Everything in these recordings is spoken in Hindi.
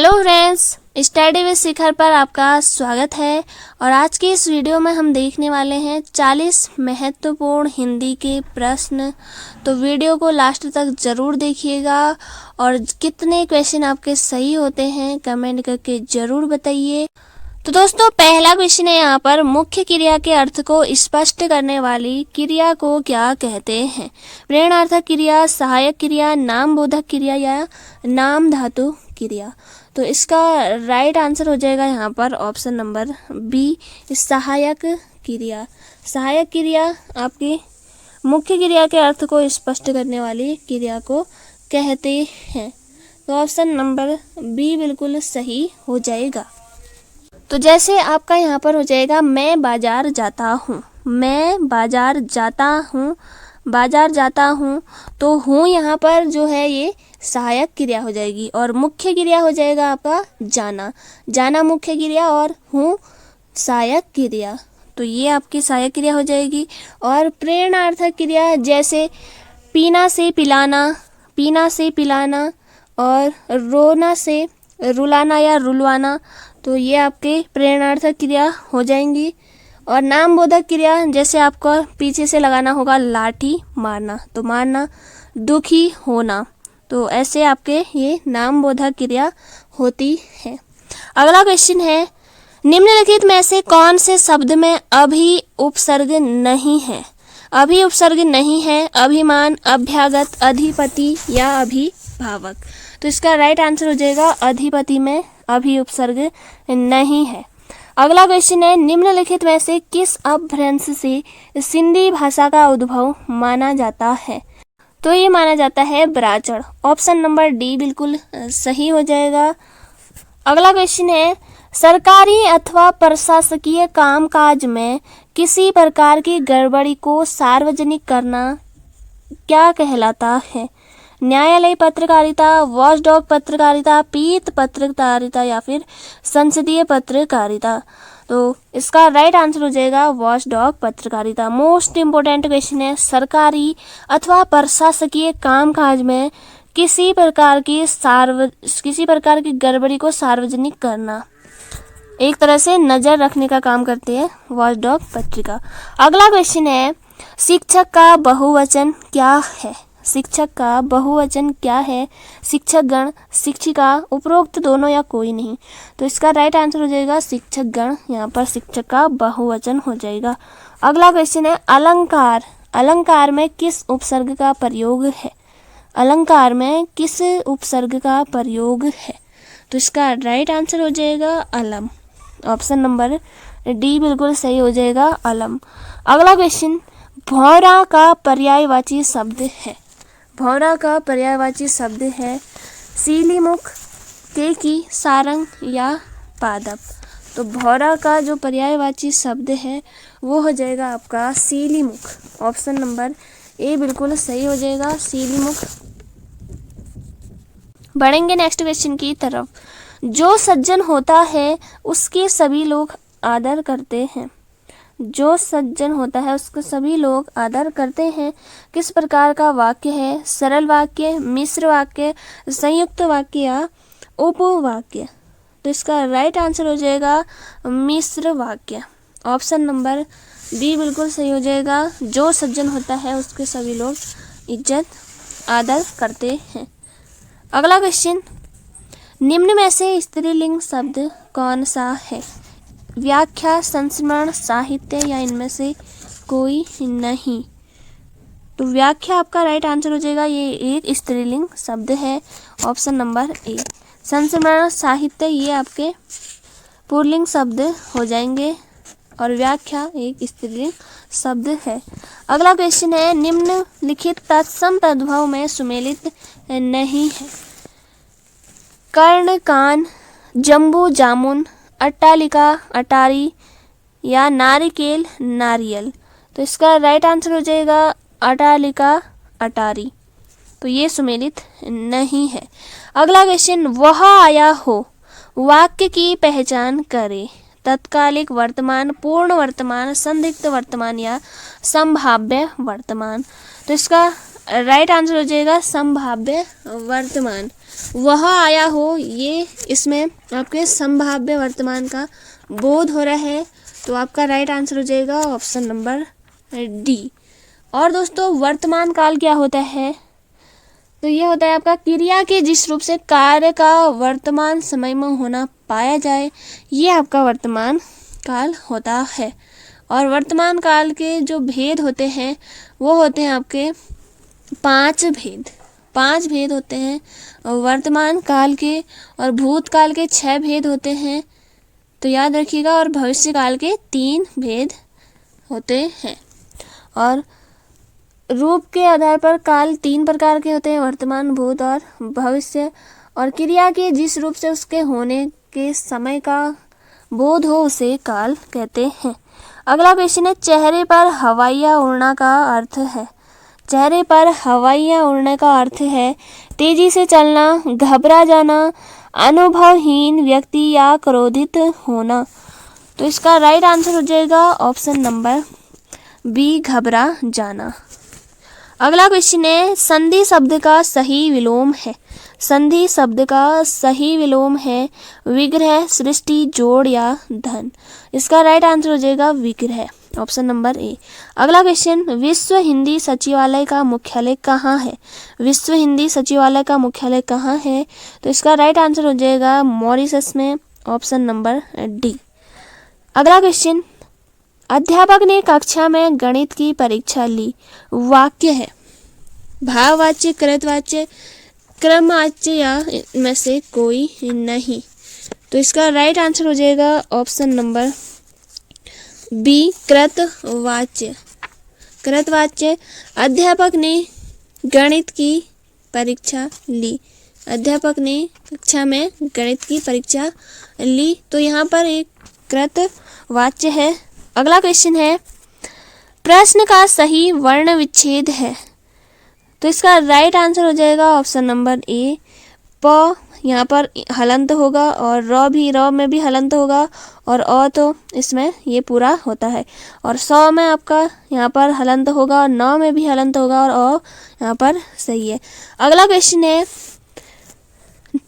हेलो फ्रेंड्स, स्टडी विद शिखर पर आपका स्वागत है। और आज की इस वीडियो में हम देखने वाले हैं 40 महत्वपूर्ण हिंदी के प्रश्न। तो वीडियो को लास्ट तक ज़रूर देखिएगा और कितने क्वेश्चन आपके सही होते हैं कमेंट करके ज़रूर बताइए। तो दोस्तों, पहला क्वेश्चन है यहाँ पर, मुख्य क्रिया के अर्थ को स्पष्ट करने वाली क्रिया को क्या कहते हैं? प्रेरणार्थक क्रिया, सहायक क्रिया, नामबोधक क्रिया या नाम धातु क्रिया। तो इसका राइट आंसर हो जाएगा यहाँ पर ऑप्शन नंबर बी, सहायक क्रिया। सहायक क्रिया आपकी मुख्य क्रिया के अर्थ को स्पष्ट करने वाली क्रिया को कहते हैं। तो ऑप्शन नंबर बी बिल्कुल सही हो जाएगा। तो जैसे आपका यहाँ पर हो जाएगा, मैं बाजार जाता हूँ। मैं बाजार जाता हूँ, बाजार जाता हूँ। तो हूँ यहाँ पर जो है ये सहायक क्रिया हो जाएगी और मुख्य क्रिया हो जाएगा आपका जाना। जाना मुख्य क्रिया और हूँ सहायक क्रिया। तो ये आपकी सहायक क्रिया हो जाएगी। और प्रेरणार्थक क्रिया जैसे पीना से पिलाना, पीना से पिलाना, और रोना से रुलाना या रुलवाना। तो ये आपके प्रेरणार्थक क्रिया हो जाएंगी। और नामबोधक क्रिया जैसे आपको पीछे से लगाना होगा लाठी मारना, तो मारना, दुखी होना। तो ऐसे आपके ये नामबोधक क्रिया होती है। अगला क्वेश्चन है, निम्नलिखित में से कौन से शब्द में अभी उपसर्ग नहीं है? अभी उपसर्ग नहीं है, अभिमान, अभ्यागत, अधिपति या अभिभावक। तो इसका राइट आंसर हो जाएगा अधिपति में अभी उपसर्ग नहीं है। अगला क्वेश्चन है, निम्नलिखित में से किस अपभ्रंश से सिंधी भाषा का उद्भव माना जाता है? तो ये माना जाता है ब्राह्मण। ऑप्शन नंबर डी बिल्कुल सही हो जाएगा। अगला क्वेश्चन है, सरकारी अथवा प्रशासकीय कामकाज में किसी प्रकार की गड़बड़ी को सार्वजनिक करना क्या कहलाता है? न्यायालय पत्रकारिता, वॉचडॉग पत्रकारिता, पीत पत्रकारिता या फिर संसदीय पत्रकारिता। तो इसका राइट आंसर हो जाएगा वॉचडॉग पत्रकारिता। मोस्ट इम्पोर्टेंट क्वेश्चन है, सरकारी अथवा प्रशासकीय कामकाज में किसी प्रकार की गड़बड़ी को सार्वजनिक करना, एक तरह से नज़र रखने का काम करते हैं वॉचडॉग पत्रिका। अगला क्वेश्चन है, शिक्षक का बहुवचन क्या है? शिक्षक का बहुवचन क्या है? शिक्षकगण, शिक्षिका, उपरोक्त दोनों या कोई नहीं। तो इसका राइट आंसर हो जाएगा शिक्षकगण। यहाँ पर शिक्षक का बहुवचन हो जाएगा। अगला क्वेश्चन है, अलंकार। अलंकार में किस उपसर्ग का प्रयोग है? अलंकार में किस उपसर्ग का प्रयोग है? तो इसका राइट आंसर हो जाएगा अलम। ऑप्शन नंबर डी बिल्कुल सही हो जाएगा, अलम। अगला क्वेश्चन, भौरा का पर्यायवाची शब्द है। भौरा का पर्यायवाची शब्द है सीलीमुख, केकी, सारंग या पादप। तो भौरा का जो पर्यायवाची शब्द है वो हो जाएगा आपका सीलीमुख। ऑप्शन नंबर ए बिल्कुल सही हो जाएगा, सीलीमुख। बढ़ेंगे नेक्स्ट क्वेश्चन की तरफ। जो सज्जन होता है उसके सभी लोग आदर करते हैं। जो सज्जन होता है उसको सभी लोग आदर करते हैं। किस प्रकार का वाक्य है? सरल वाक्य, मिश्र वाक्य, संयुक्त वाक्य या उपवाक्य। तो इसका राइट आंसर हो जाएगा मिश्र वाक्य। ऑप्शन नंबर बी बिल्कुल सही हो जाएगा। जो सज्जन होता है उसके सभी लोग इज्जत आदर करते हैं। अगला क्वेश्चन, निम्न में से स्त्रीलिंग शब्द कौन सा है? व्याख्या, संस्मरण, साहित्य या इनमें से कोई नहीं। तो व्याख्या आपका राइट आंसर हो जाएगा, ये एक स्त्रीलिंग शब्द है। Option number A. संस्मरण, साहित्य ये आपके पुल्लिंग शब्द हो जाएंगे और व्याख्या एक स्त्रीलिंग शब्द है। अगला क्वेश्चन है, निम्नलिखित तत्सम तद्भव में सुमेलित नहीं है। कर्ण, कान, जम्बू, जामुन, अट्टालिका, अटारी या नारिकेल, नारियल। तो इसका राइट आंसर हो जाएगा अट्टालिका, अटारी। तो ये सुमेलित नहीं है। अगला क्वेश्चन, वह आया हो वाक्य की पहचान करें। तत्कालिक वर्तमान, पूर्ण वर्तमान, संदिग्ध वर्तमान या संभाव्य वर्तमान। तो इसका राइट आंसर हो जाएगा संभाव्य वर्तमान। वह आया हो, ये इसमें आपके संभाव्य वर्तमान का बोध हो रहा है। तो आपका राइट आंसर हो जाएगा ऑप्शन नंबर डी। और दोस्तों वर्तमान काल क्या होता है? तो ये होता है आपका क्रिया के जिस रूप से कार्य का वर्तमान समय में होना पाया जाए, ये आपका वर्तमान काल होता है। और वर्तमान काल के जो भेद होते हैं वो होते हैं आपके 5 भेद। 5 भेद होते हैं वर्तमान काल के, और भूतकाल के 6 भेद होते हैं, तो याद रखिएगा। और भविष्य काल के 3 भेद होते हैं। और रूप के आधार पर काल 3 प्रकार के होते हैं, वर्तमान, भूत और भविष्य। और क्रिया के जिस रूप से उसके होने के समय का बोध हो उसे काल कहते हैं। अगला क्वेश्चन है, चेहरे पर हवाइयाँ उड़ना का अर्थ है। चेहरे पर हवाइयाँ उड़ने का अर्थ है तेजी से चलना, घबरा जाना, अनुभवहीन व्यक्ति या क्रोधित होना। तो इसका राइट आंसर हो जाएगा ऑप्शन नंबर बी, घबरा जाना। अगला क्वेश्चन है, संधि शब्द का सही विलोम है। संधि शब्द का सही विलोम है विग्रह, सृष्टि, जोड़ या धन। इसका राइट आंसर हो जाएगा विग्रह, ऑप्शन नंबर ए। अगला क्वेश्चन, विश्व हिंदी सचिवालय का मुख्यालय कहाँ है? विश्व हिंदी सचिवालय का मुख्यालय कहाँ है? तो इसका राइट आंसर हो जाएगा मॉरिशस में, ऑप्शन नंबर डी। अगला क्वेश्चन, अध्यापक ने कक्षा में गणित की परीक्षा ली। वाक्य है भाववाच्य, कृतवाच्य, क्रमवाच्य या इनमें से कोई नहीं। तो इसका राइट आंसर हो जाएगा ऑप्शन नंबर बी, कृतवाच्य। कृतवाच्य, अध्यापक ने गणित की परीक्षा ली। अध्यापक ने कक्षा में गणित की परीक्षा ली, तो यहाँ पर एक कृतवाच्य है। अगला क्वेश्चन है, प्रश्न का सही वर्ण विच्छेद है। तो इसका राइट आंसर हो जाएगा ऑप्शन नंबर ए, प यहाँ पर हलंत होगा, और र में भी हलंत होगा, और अ तो इसमें ये पूरा होता है। और सौ में आपका यहाँ पर हलंत होगा, और न में भी हलंत होगा, और अ यहाँ पर सही है। अगला क्वेश्चन है,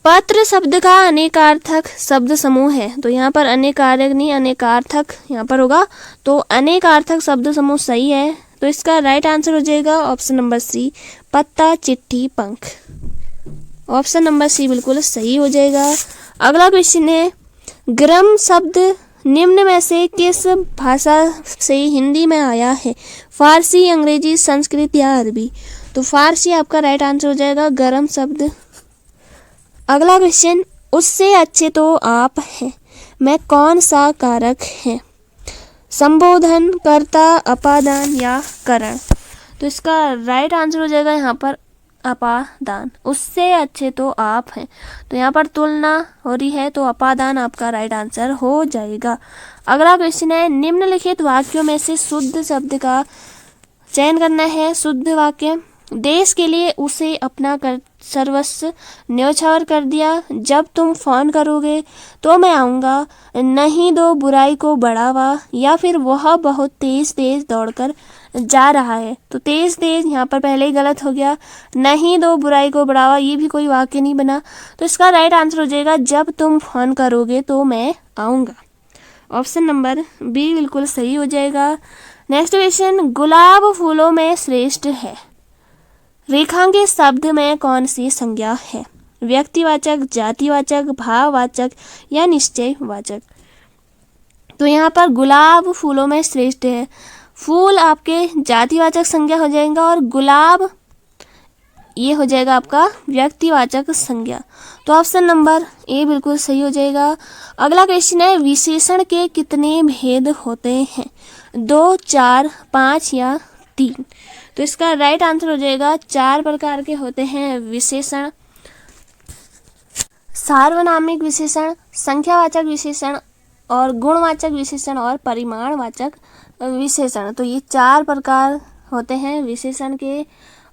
पत्र शब्द का अनेकार्थक शब्द समूह है। तो यहाँ पर अनेकारक नहीं, अनेकार्थक यहाँ पर होगा, तो अनेकार्थक शब्द समूह सही है। तो इसका राइट आंसर हो जाएगा ऑप्शन नंबर सी, पत्ता, चिट्ठी, पंख। ऑप्शन नंबर सी बिल्कुल सही हो जाएगा। अगला क्वेश्चन है, ग्रम शब्द निम्न में से किस भाषा से हिंदी में आया है? फारसी, अंग्रेजी, संस्कृत या अरबी। तो फारसी आपका राइट आंसर हो जाएगा, गरम शब्द। अगला क्वेश्चन, उससे अच्छे तो आप हैं में कौन सा कारक है? संबोधन, कर्ता, अपादान या करण। तो इसका राइट आंसर हो जाएगा यहाँ पर अपादान। उससे अच्छे तो आप हैं, तो यहाँ पर तुलना हो रही है, तो अपादान आपका राइट आंसर हो जाएगा। अगला क्वेश्चन है, निम्नलिखित वाक्यों में से शुद्ध शब्द का चयन करना है। शुद्ध वाक्य, देश के लिए उसे अपना कर सर्वस्व न्यौछावर कर दिया। जब तुम फोन करोगे तो मैं आऊँगा। नहीं दो बुराई को बढ़ावा, या फिर वह बहुत तेज तेज दौड़कर जा रहा है। तो तेज तेज यहाँ पर पहले ही गलत हो गया। नहीं दो बुराई को बढ़ावा, ये भी कोई वाक्य नहीं बना। तो इसका राइट आंसर हो जाएगा, जब तुम फोन करोगे तो मैं आऊँगा। ऑप्शन नंबर बी बिल्कुल सही हो जाएगा। नेक्स्ट क्वेश्चन, गुलाब फूलों में श्रेष्ठ है। रेखांकित शब्द में कौन सी संज्ञा है? व्यक्तिवाचक, जातिवाचक, भाववाचक या निश्चयवाचक। तो यहाँ पर गुलाब फूलों में श्रेष्ठ है, फूल आपके जातिवाचक संज्ञा हो जाएगा, और गुलाब ये हो जाएगा आपका व्यक्तिवाचक संज्ञा। तो ऑप्शन नंबर ए बिल्कुल सही हो जाएगा। अगला क्वेश्चन है, विशेषण के कितने भेद होते हैं? 2, 4, 5 या 3। तो इसका राइट आंसर हो जाएगा 4 प्रकार के होते हैं विशेषण। सार्वनामिक विशेषण, संख्यावाचक विशेषण, और गुणवाचक विशेषण, और परिमाणवाचक विशेषण। तो ये 4 प्रकार होते हैं विशेषण के।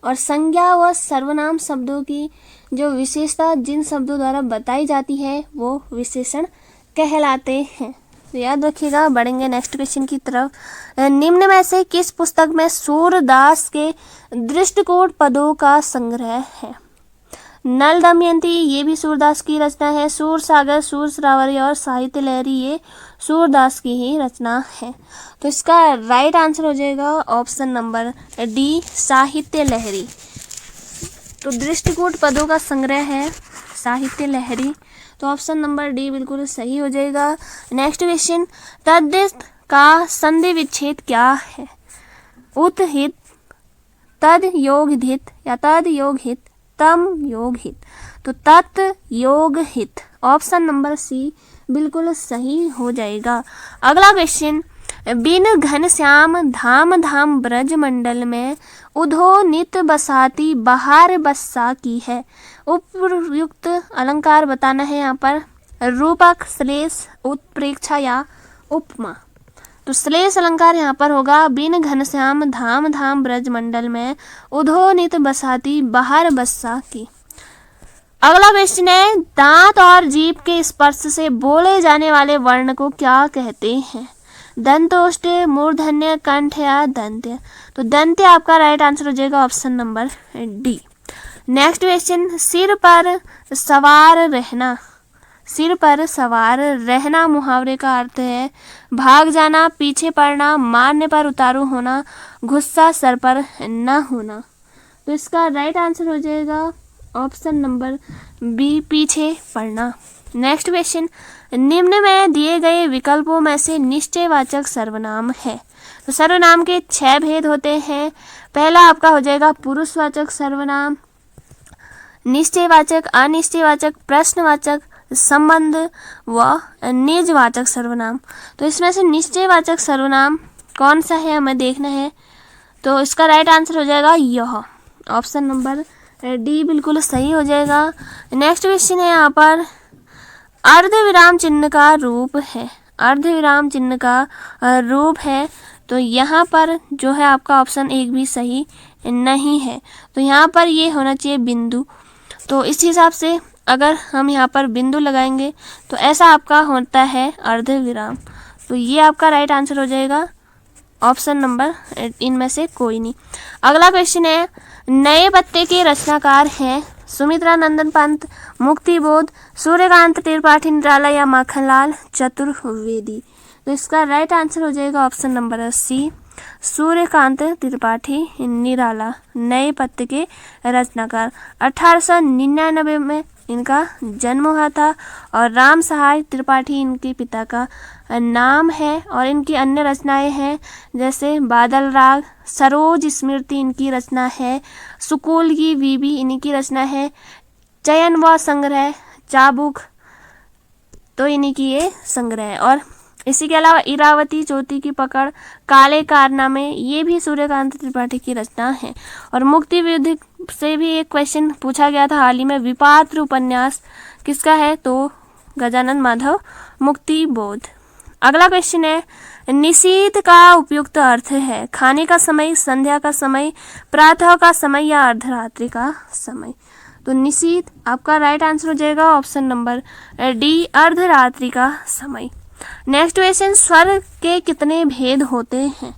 और संज्ञा व सर्वनाम शब्दों की जो विशेषता जिन शब्दों द्वारा बताई जाती है वो विशेषण कहलाते हैं। तो याद रखिएगा। बढ़ेंगे नेक्स्ट क्वेश्चन की तरफ। निम्न में से किस पुस्तक में सूरदास के दृष्टिकोण पदों का संग्रह है? नल दमयंती ये भी सूरदास की रचना है। सूर सागर, सूर श्रावरी और साहित्य लहरी ये सूरदास की ही रचना है। तो इसका राइट आंसर हो जाएगा ऑप्शन नंबर डी, साहित्य लहरी। तो दृष्टिकूट पदों का संग्रह है साहित्य लहरी। तो ऑप्शन नंबर डी बिल्कुल सही हो जाएगा। नेक्स्ट क्वेश्चन, तद्धित का संधि विच्छेद क्या है? उत्हित, तद योग हित या तद योग हित, तम योग हित। तो तत् योग हित, ऑप्शन नंबर सी बिल्कुल सही हो जाएगा। अगला क्वेश्चन, बिन घनश्याम धाम धाम ब्रज मंडल में उधो नित बसाती बहार बस्सा की है। उपयुक्त अलंकार बताना है यहाँ पर। रूपक, श्लेष, उत्प्रेक्षा या उपमा। तो श्लेष अलंकार यहाँ पर होगा बिन घनश्याम धाम धाम ब्रज मंडल में उधो नित बसाती बहार बस्सा की। अगला क्वेश्चन है, दांत और जीभ के स्पर्श से बोले जाने वाले वर्ण को क्या कहते हैं? दंतोष्ठ, मूर्धन्य, कंठ या दंत्य। तो दंत्य आपका राइट आंसर हो जाएगा option number D. Next question, सिर पर सवार रहना। सिर पर सवार रहना मुहावरे का अर्थ है भाग जाना, पीछे पड़ना, मारने पर उतारू होना, गुस्सा सर पर न होना। तो इसका राइट आंसर हो जाएगा ऑप्शन नंबर बी, पीछे पड़ना। नेक्स्ट क्वेश्चन, निम्न में दिए गए विकल्पों में से निश्चयवाचक सर्वनाम है। तो सर्वनाम के 6 भेद होते हैं। पहला आपका हो जाएगा पुरुषवाचक सर्वनाम, निश्चयवाचक, अनिश्चयवाचक, प्रश्नवाचक, संबंध व निजवाचक सर्वनाम। तो इसमें से निश्चयवाचक सर्वनाम कौन सा है हमें देखना है। तो इसका राइट आंसर हो जाएगा यह, ऑप्शन नंबर डी बिल्कुल सही हो जाएगा। नेक्स्ट क्वेश्चन है यहाँ पर, अर्धविराम चिन्ह का रूप है। अर्धविराम चिन्ह का रूप है। तो यहाँ पर जो है आपका ऑप्शन एक भी सही नहीं है। तो यहाँ पर ये होना चाहिए बिंदु। तो इस हिसाब से अगर हम यहाँ पर बिंदु लगाएंगे तो ऐसा आपका होता है अर्धविराम। तो ये आपका राइट आंसर हो जाएगा ऑप्शन नंबर इनमें से कोई नहीं। अगला क्वेश्चन है, नए पत्ते के रचनाकार हैं सुमित्रा नंदन पंत, मुक्तिबोध, सूर्यकांत त्रिपाठी निराला या माखनलाल चतुर्वेदी। तो इसका राइट आंसर हो जाएगा option number C, Suryakant Tripathi Nirala नए पत्ते के रचनाकार। 1899 में इनका जन्म हुआ था और राम सहाय त्रिपाठी इनके पिता का नाम है। और इनकी अन्य रचनाएं हैं जैसे बादल राग, सरोज स्मृति इनकी रचना है, सुकुल की बीबी इनकी रचना है, चयन व संग्रह, चाबुक तो इन्हीं की ये संग्रह है। और इसी के अलावा इरावती, चोटी की पकड़, काले कारनामे ये भी सूर्यकांत त्रिपाठी की रचना है। और मुक्ति विद्ध से भी एक क्वेश्चन पूछा गया था हाल ही में, विपात्र उपन्यास किसका है? तो गजानन माधव मुक्तिबोध। अगला क्वेश्चन है, निशीथ का उपयुक्त अर्थ है खाने का समय, संध्या का समय, प्रातः का समय या अर्धरात्रि का समय। तो निशीथ आपका राइट आंसर हो जाएगा ऑप्शन नंबर डी, अर्धरात्रि का समय। नेक्स्ट क्वेश्चन, स्वर के कितने भेद होते हैं?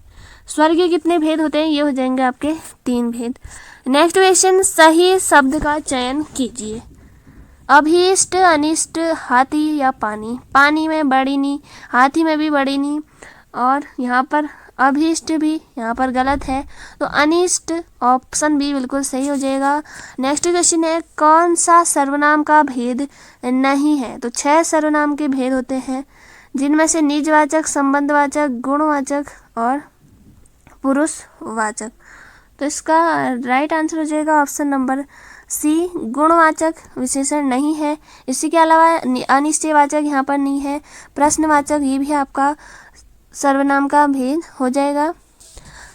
स्वर के कितने भेद होते हैं? ये हो जाएंगे आपके 3 भेद। नेक्स्ट क्वेश्चन, सही शब्द का चयन कीजिए। अभीष्ट, अनिष्ट, हाथी या पानी। पानी में बड़ी नी, हाथी में भी बड़ी नी, और यहाँ पर अभीष्ट भी यहाँ पर गलत है। तो अनिष्ट ऑप्शन बी बिल्कुल सही हो जाएगा। नेक्स्ट क्वेश्चन है, कौन सा सर्वनाम का भेद नहीं है? तो 6 सर्वनाम के भेद होते हैं जिनमें से निजवाचक, संबंधवाचक, गुणवाचक और पुरुषवाचक। तो इसका राइट आंसर हो जाएगा ऑप्शन नंबर सी, गुणवाचक विशेषण नहीं है। इसी के अलावा अनिश्चयवाचक यहाँ पर नहीं है, प्रश्नवाचक ये भी आपका सर्वनाम का भेद हो जाएगा।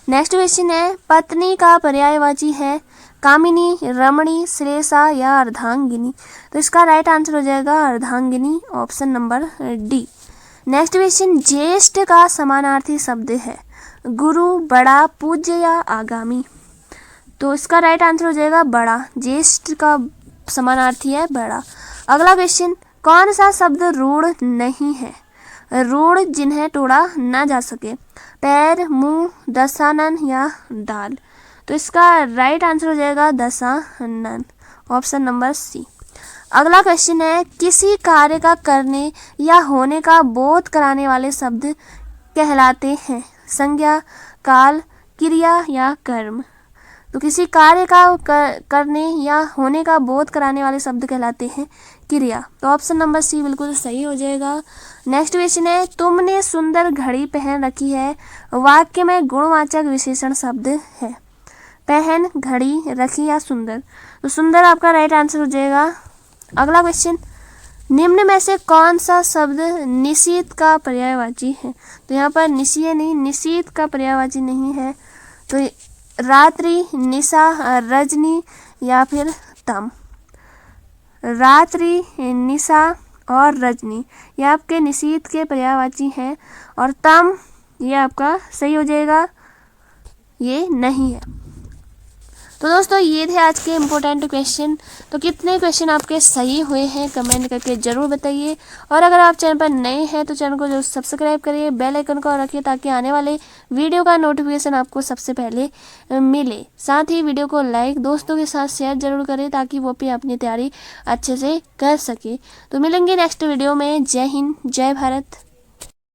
नेक्स्ट क्वेश्चन है, पत्नी का पर्यायवाची है कामिनी, रमणी, श्रेषा या अर्धांगिनी। तो इसका राइट आंसर हो जाएगा अर्धांगिनी, option number D. Next question, ज्येष्ठ का समानार्थी शब्द है गुरु, बड़ा, पूज्य या आगामी। तो इसका राइट आंसर हो जाएगा बड़ा, ज्येष्ठ का समानार्थी है बड़ा। अगला क्वेश्चन, कौन सा शब्द रूढ़ नहीं है? रूढ़ जिन्हें तोड़ा ना जा सके, पैर, मुंह, दशानन या दाल। तो इसका राइट आंसर हो जाएगा दशानन, ऑप्शन नंबर सी। अगला क्वेश्चन है, किसी कार्य का करने या होने का बोध कराने वाले शब्द कहलाते हैं? संज्ञा, काल, क्रिया या कर्म। तो किसी कार्य का करने या होने का बोध कराने वाले शब्द कहलाते हैं क्रिया। तो ऑप्शन नंबर सी बिल्कुल सही हो जाएगा। नेक्स्ट क्वेश्चन है, तुमने सुंदर घड़ी पहन रखी है, वाक्य में गुणवाचक विशेषण शब्द है। पहन, घड़ी, रखी या सुंदर। तो सुंदर आपका राइट आंसर हो जाएगा। अगला क्वेश्चन, निम्न में से कौन सा शब्द निशीथ का पर्यायवाची है? तो यहाँ पर निशीय नहीं, निशीथ का पर्यायवाची नहीं है। तो रात्रि, निशा, रजनी या फिर तम। रात्रि, निशा और रजनी ये आपके निशीथ के पर्यायवाची हैं, और तम ये आपका सही हो जाएगा, ये नहीं है। तो दोस्तों ये थे आज के इम्पोर्टेंट क्वेश्चन। तो कितने क्वेश्चन आपके सही हुए हैं कमेंट करके ज़रूर बताइए, और अगर आप चैनल पर नए हैं तो चैनल को जरूर सब्सक्राइब करिए, बेल आइकन को रखिए ताकि आने वाले वीडियो का नोटिफिकेशन आपको सबसे पहले मिले। साथ ही वीडियो को लाइक, दोस्तों के साथ शेयर जरूर करें ताकि वो भी अपनी तैयारी अच्छे से कर सके। तो मिलेंगे नेक्स्ट वीडियो में। जय हिंद, जय भारत।